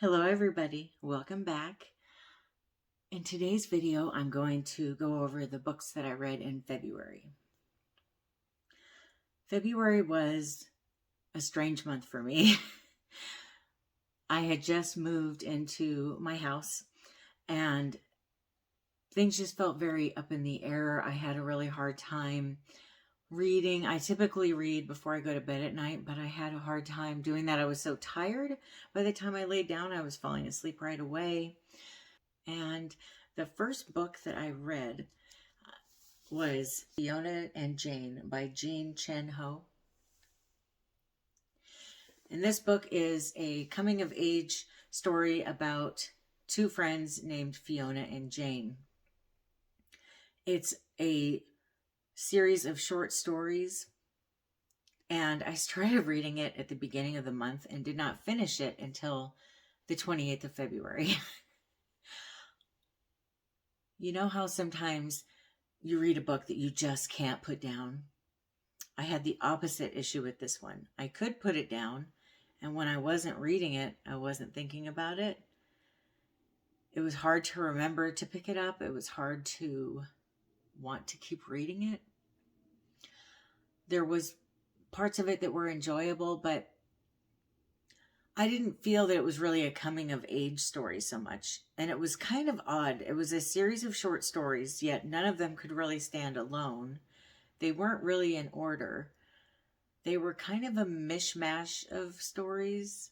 Hello everybody, welcome back. In today's video, I'm going to go over the books that I read in February. February was a strange month for me. I had just moved into my house and things just felt very up in the air. I had a really hard time reading. I typically read before I go to bed at night, but I had a hard time doing that. I was so tired. By the time I laid down, I was falling asleep right away. And the first book that I read was Fiona and Jane by Chen. And this book is a coming-of-age story about two friends named Fiona and Jane. It's a series of short stories, and I started reading it at the beginning of the month and did not finish it until the 28th of February. You know how sometimes you read a book that you just can't put down? I had the opposite issue with this one. I could put it down, and when I wasn't reading it, I wasn't thinking about it. It was hard to remember to pick it up. It was hard to want to keep reading it. There was parts of it that were enjoyable, but I didn't feel that it was really a coming-of-age story so much. And it was kind of odd. It was a series of short stories, yet none of them could really stand alone. They weren't really in order. They were kind of a mishmash of stories.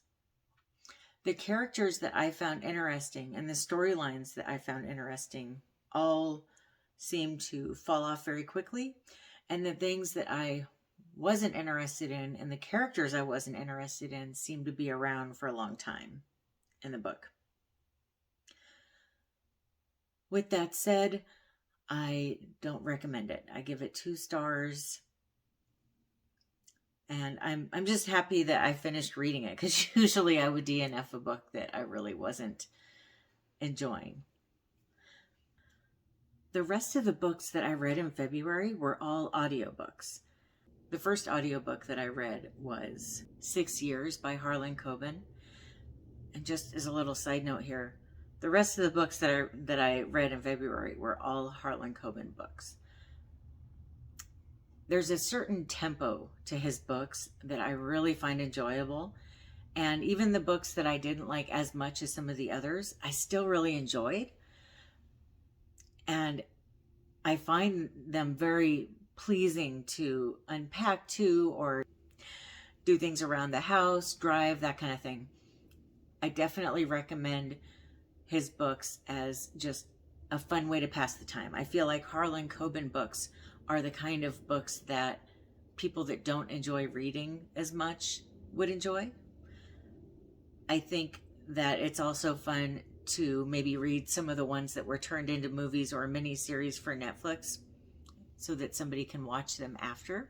The characters that I found interesting and the storylines that I found interesting all seemed to fall off very quickly. And the things that I wasn't interested in and the characters I wasn't interested in seemed to be around for a long time in the book. With that said, I don't recommend it. I give it 2 stars. And I'm just happy that I finished reading it, because usually I would DNF a book that I really wasn't enjoying. The rest of the books that I read in February were all audiobooks. The first audiobook that I read was 6 Years by Harlan Coben. And just as a little side note here, the rest of the books that I read in February were all Harlan Coben books. There's a certain tempo to his books that I really find enjoyable. And even the books that I didn't like as much as some of the others, I still really enjoyed. And I find them very pleasing to unpack to, or do things around the house, drive, that kind of thing. I definitely recommend his books as just a fun way to pass the time. I feel like Harlan Coben books are the kind of books that people that don't enjoy reading as much would enjoy. I think that it's also fun to maybe read some of the ones that were turned into movies or a mini-series for Netflix so that somebody can watch them after.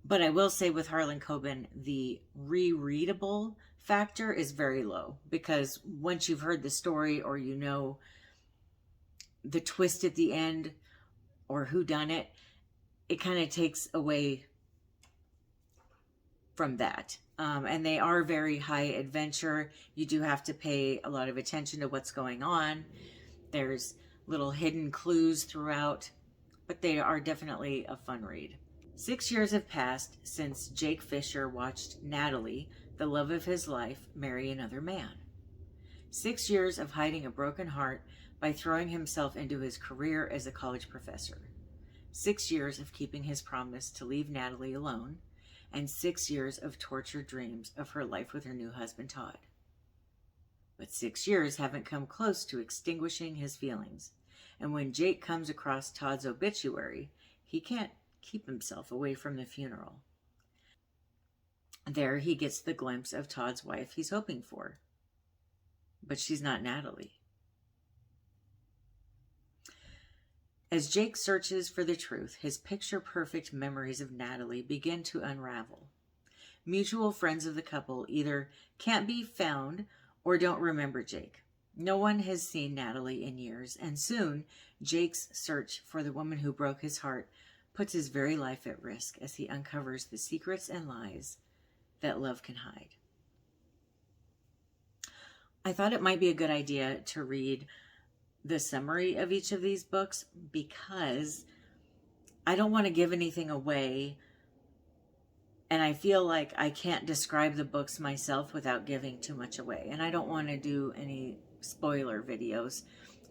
But I will say with Harlan Coben, the rereadable factor is very low, because once you've heard the story or you know the twist at the end or who done it, it kind of takes away from that. And they are very high adventure. You do have to pay a lot of attention to what's going on. There's little hidden clues throughout, but they are definitely a fun read. 6 years have passed since Jake Fisher watched Natalie, the love of his life, marry another man. 6 years of hiding a broken heart by throwing himself into his career as a college professor. 6 years of keeping his promise to leave Natalie alone, and 6 years of tortured dreams of her life with her new husband, Todd. But 6 years haven't come close to extinguishing his feelings, and when Jake comes across Todd's obituary, he can't keep himself away from the funeral. There he gets the glimpse of Todd's wife he's hoping for, but she's not Natalie. As Jake searches for the truth, his picture-perfect memories of Natalie begin to unravel. Mutual friends of the couple either can't be found or don't remember Jake. No one has seen Natalie in years, and soon Jake's search for the woman who broke his heart puts his very life at risk as he uncovers the secrets and lies that love can hide. I thought it might be a good idea to read the summary of each of these books because I don't want to give anything away, and I feel like I can't describe the books myself without giving too much away. And I don't want to do any spoiler videos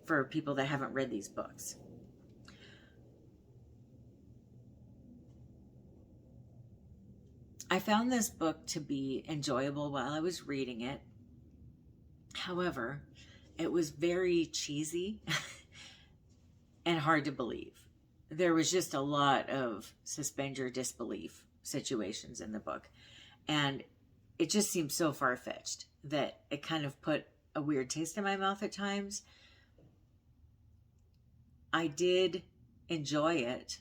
for people that haven't read these books. I found this book to be enjoyable while I was reading it. However, it was very cheesy and hard to believe. There was just a lot of suspend your disbelief situations in the book. And it just seemed so far-fetched that it kind of put a weird taste in my mouth at times. I did enjoy it,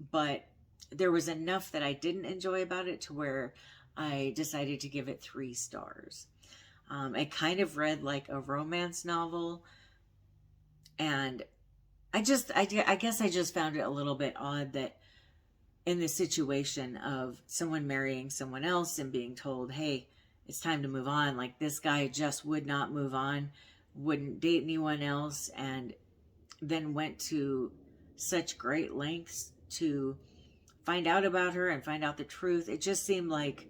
but there was enough that I didn't enjoy about it to where I decided to give it 3 stars. It kind of read like a romance novel, and I guess I just found it a little bit odd that in the situation of someone marrying someone else and being told, hey, it's time to move on, like this guy just would not move on, wouldn't date anyone else, and then went to such great lengths to find out about her and find out the truth. It just seemed like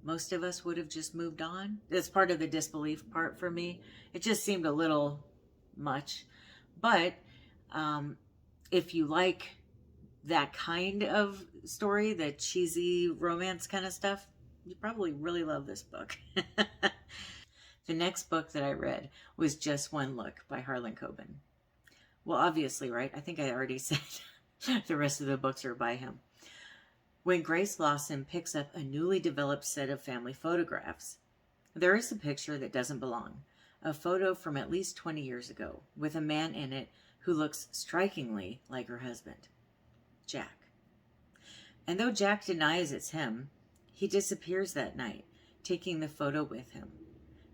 most of us would have just moved on. That's part of the disbelief part for me. It just seemed a little much. But if you like that kind of story, the cheesy romance kind of stuff, you probably really love this book. The next book that I read was Just One Look by Harlan Coben. Well, obviously, right? I think I already said the rest of the books are by him. When Grace Lawson picks up a newly developed set of family photographs, there is a picture that doesn't belong. A photo from at least 20 years ago with a man in it who looks strikingly like her husband, Jack. And though Jack denies it's him, he disappears that night, taking the photo with him.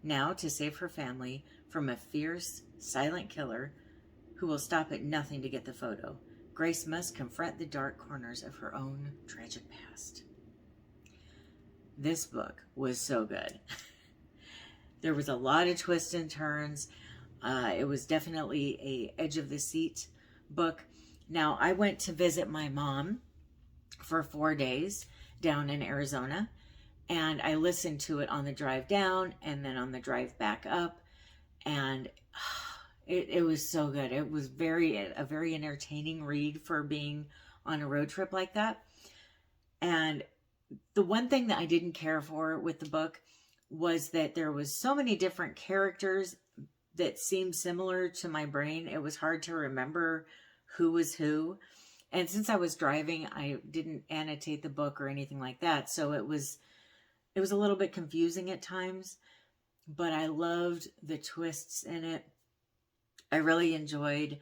Now, to save her family from a fierce, silent killer who will stop at nothing to get the photo, Grace must confront the dark corners of her own tragic past. This book was so good. There was a lot of twists and turns. It was definitely a edge of the seat book. Now, I went to visit my mom for 4 days down in Arizona, and I listened to it on the drive down and then on the drive back up, and it was so good. It was a very entertaining read for being on a road trip like that. And the one thing that I didn't care for with the book was that there was so many different characters that seemed similar to my brain. It was hard to remember who was who. And since I was driving, I didn't annotate the book or anything like that. So it was a little bit confusing at times, but I loved the twists in it. I really enjoyed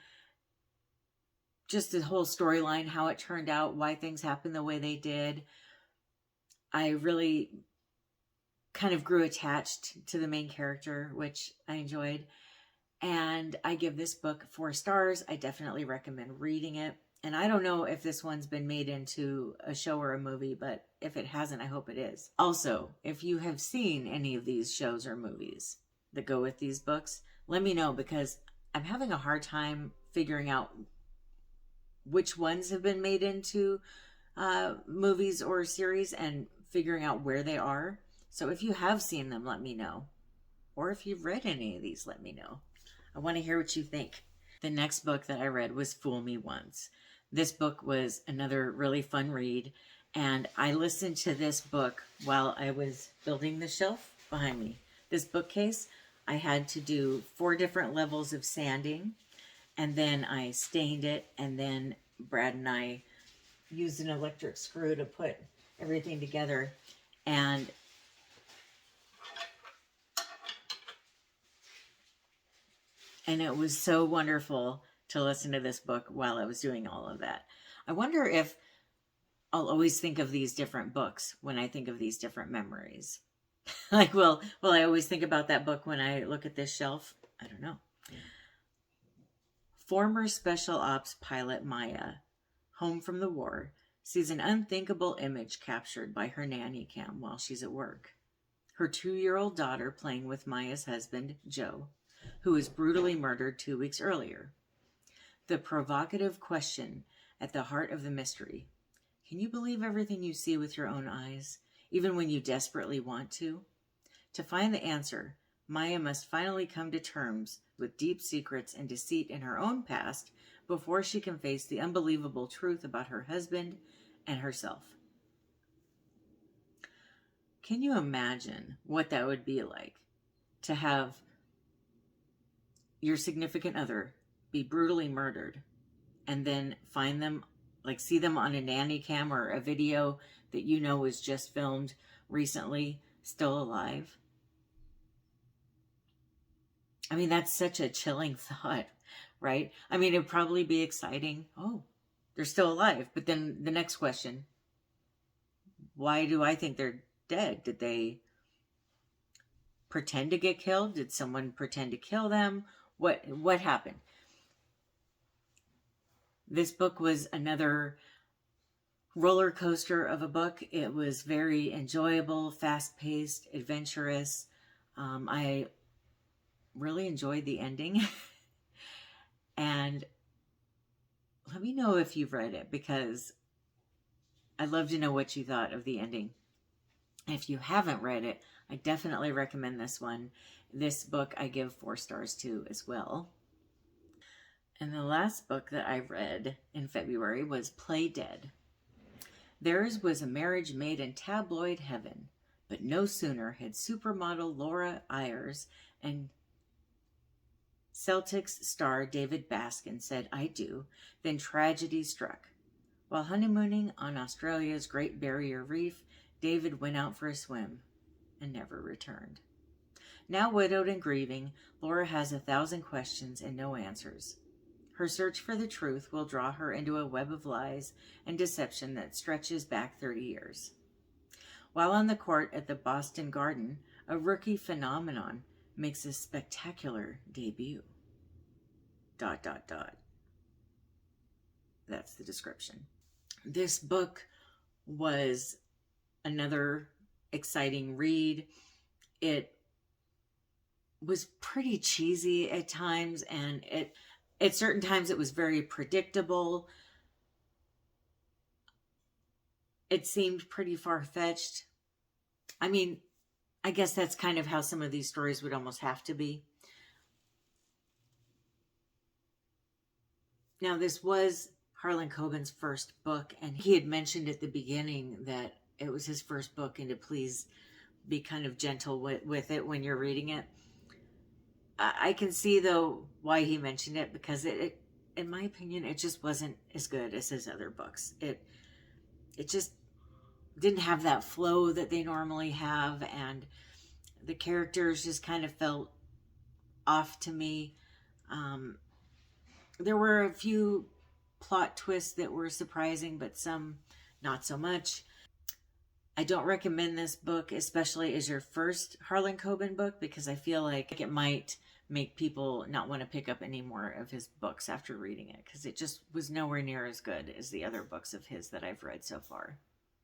just the whole storyline, how it turned out, why things happened the way they did. I really kind of grew attached to the main character, which I enjoyed. And I give this book 4 stars. I definitely recommend reading it. And I don't know if this one's been made into a show or a movie, but if it hasn't, I hope it is. Also, if you have seen any of these shows or movies that go with these books, let me know, because I'm having a hard time figuring out which ones have been made into movies or series and figuring out where they are. So if you have seen them, let me know. Or if you've read any of these, let me know. I want to hear what you think. The next book that I read was Fool Me Once. This book was another really fun read, and I listened to this book while I was building the shelf behind me. This bookcase, I had to do 4 different levels of sanding, and then I stained it, and then Brad and I used an electric screw to put everything together. And it was so wonderful to listen to this book while I was doing all of that. I wonder if I'll always think of these different books when I think of these different memories. Like, will I always think about that book when I look at this shelf? I don't know. Former Special Ops pilot Maya, home from the war, sees an unthinkable image captured by her nanny cam while she's at work. her 2-year-old daughter playing with Maya's husband, Joe, who was brutally murdered 2 weeks earlier. The provocative question at the heart of the mystery: can you believe everything you see with your own eyes, even when you desperately want to? To find the answer, Maya must finally come to terms with deep secrets and deceit in her own past before she can face the unbelievable truth about her husband and herself. Can you imagine what that would be like to have your significant other be brutally murdered and then find them, like see them on a nanny cam or a video that you know was just filmed recently, still alive? I mean, that's such a chilling thought, right? I mean, it'd probably be exciting. Oh, they're still alive. But then the next question, why do I think they're dead? Did they pretend to get killed? Did someone pretend to kill them? What happened? This book was another roller coaster of a book. It was very enjoyable, fast-paced, adventurous. I really enjoyed the ending. And let me know if you've read it, because I'd love to know what you thought of the ending. If you haven't read it, I definitely recommend this one. This book I give 4 stars to as well. And the last book that I read in February was Play Dead. Theirs was a marriage made in tabloid heaven, but no sooner had supermodel Laura Ayres and Celtics star David Baskin said "I do" than tragedy struck. While honeymooning on Australia's Great Barrier Reef, David went out for a swim and never returned. Now widowed and grieving, Laura has 1,000 questions and no answers. Her search for the truth will draw her into a web of lies and deception that stretches back 30 years. While on the court at the Boston Garden, a rookie phenomenon makes a spectacular debut. ... That's the description. This book was another exciting read. It was pretty cheesy at times, and at certain times it was very predictable. It seemed pretty far-fetched. I mean, I guess that's kind of how some of these stories would almost have to be. Now, this was Harlan Coben's first book, and he had mentioned at the beginning that it was his first book, and to please be kind of gentle with it when you're reading it. I can see, though, why he mentioned it, because it, in my opinion, it just wasn't as good as his other books. It just didn't have that flow that they normally have, and the characters just kind of felt off to me. There were a few plot twists that were surprising, but some not so much. I don't recommend this book, especially as your first Harlan Coben book, because I feel like it might make people not want to pick up any more of his books after reading it, because it just was nowhere near as good as the other books of his that I've read so far.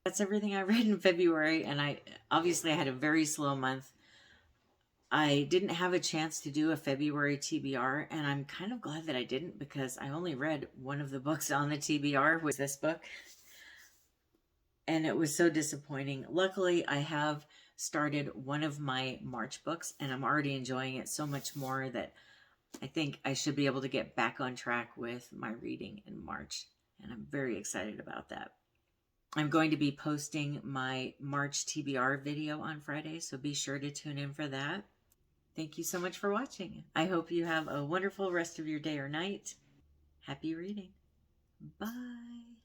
That's everything I read in February, and I had a very slow month. I didn't have a chance to do a February TBR, and I'm kind of glad that I didn't, because I only read one of the books on the TBR, was this book. And it was so disappointing. Luckily, I have started one of my March books, and I'm already enjoying it so much more that I think I should be able to get back on track with my reading in March. And I'm very excited about that. I'm going to be posting my March TBR video on Friday, so be sure to tune in for that. Thank you so much for watching. I hope you have a wonderful rest of your day or night. Happy reading. Bye.